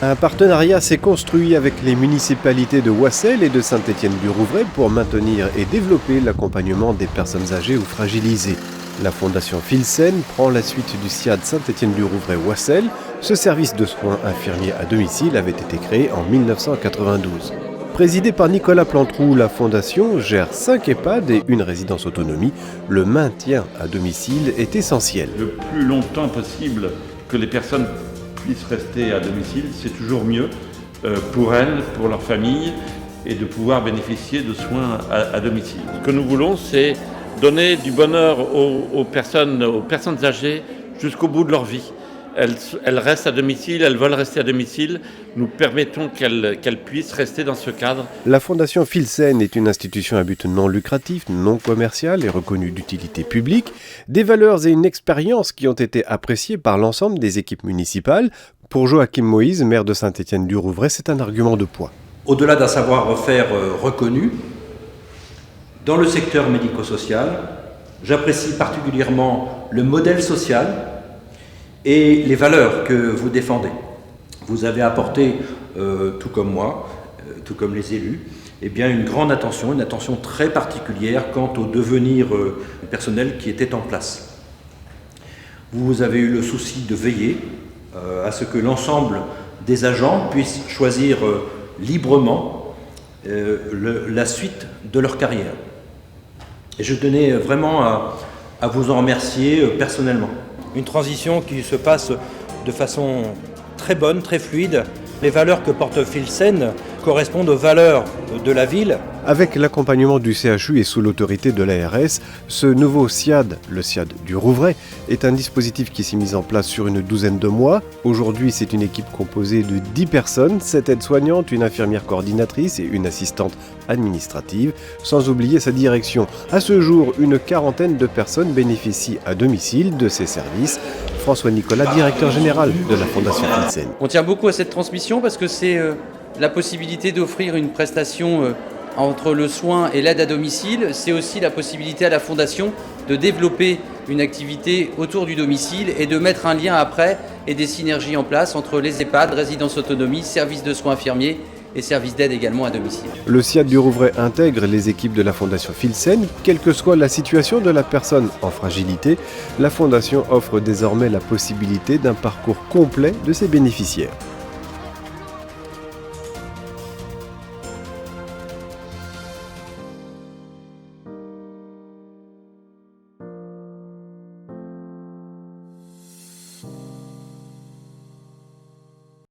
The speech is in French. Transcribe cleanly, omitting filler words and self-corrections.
Un partenariat s'est construit avec les municipalités de Oissel et de Saint-Étienne-du-Rouvray pour maintenir et développer l'accompagnement des personnes âgées ou fragilisées. La Fondation Filsen prend la suite du SIAD Saint-Étienne-du-Rouvray-Oissel. Ce service de soins infirmiers à domicile avait été créé en 1992. Présidée par Nicolas Plantrou, la Fondation gère 5 EHPAD et une résidence autonomie. Le maintien à domicile est essentiel. Le plus longtemps possible que les personnes puissent rester à domicile, c'est toujours mieux pour elles, pour leur famille, et de pouvoir bénéficier de soins à domicile. Ce que nous voulons, c'est donner du bonheur aux personnes âgées jusqu'au bout de leur vie. Elles restent à domicile, elles veulent rester à domicile. Nous permettons qu'elles puissent rester dans ce cadre. La Fondation Filsen est une institution à but non lucratif, non commercial et reconnue d'utilité publique. Des valeurs et une expérience qui ont été appréciées par l'ensemble des équipes municipales. Pour Joachim Moïse, maire de Saint-Étienne-du-Rouvray, c'est un argument de poids. Au-delà d'un savoir-faire reconnu, dans le secteur médico-social, j'apprécie particulièrement le modèle social et les valeurs que vous défendez. Vous avez apporté, tout comme moi, tout comme les élus, une grande attention, une attention très particulière quant au devenir personnel qui était en place. Vous avez eu le souci de veiller à ce que l'ensemble des agents puissent choisir librement la suite de leur carrière. Et je tenais vraiment à vous en remercier personnellement. Une transition qui se passe de façon très bonne, très fluide. Les valeurs que porte Filsen correspondent aux valeurs de la ville. Avec l'accompagnement du CHU et sous l'autorité de l'ARS, ce nouveau SIAD, le SIAD du Rouvray, est un dispositif qui s'est mis en place sur une douzaine de mois. Aujourd'hui, c'est une équipe composée de 10 personnes, 7 aides-soignantes, une infirmière coordinatrice et une assistante administrative, sans oublier sa direction. À ce jour, une quarantaine de personnes bénéficient à domicile de ces services. François Nicolas, directeur général de la Fondation Filsen. On tient beaucoup à cette transmission parce que c'est la possibilité d'offrir une prestation entre le soin et l'aide à domicile. C'est aussi la possibilité à la Fondation de développer une activité autour du domicile et de mettre un lien après et des synergies en place entre les EHPAD, résidence autonomie, services de soins infirmiers et services d'aide également à domicile. Le SIAD du Rouvray intègre les équipes de la Fondation Filsen. Quelle que soit la situation de la personne en fragilité, la Fondation offre désormais la possibilité d'un parcours complet de ses bénéficiaires.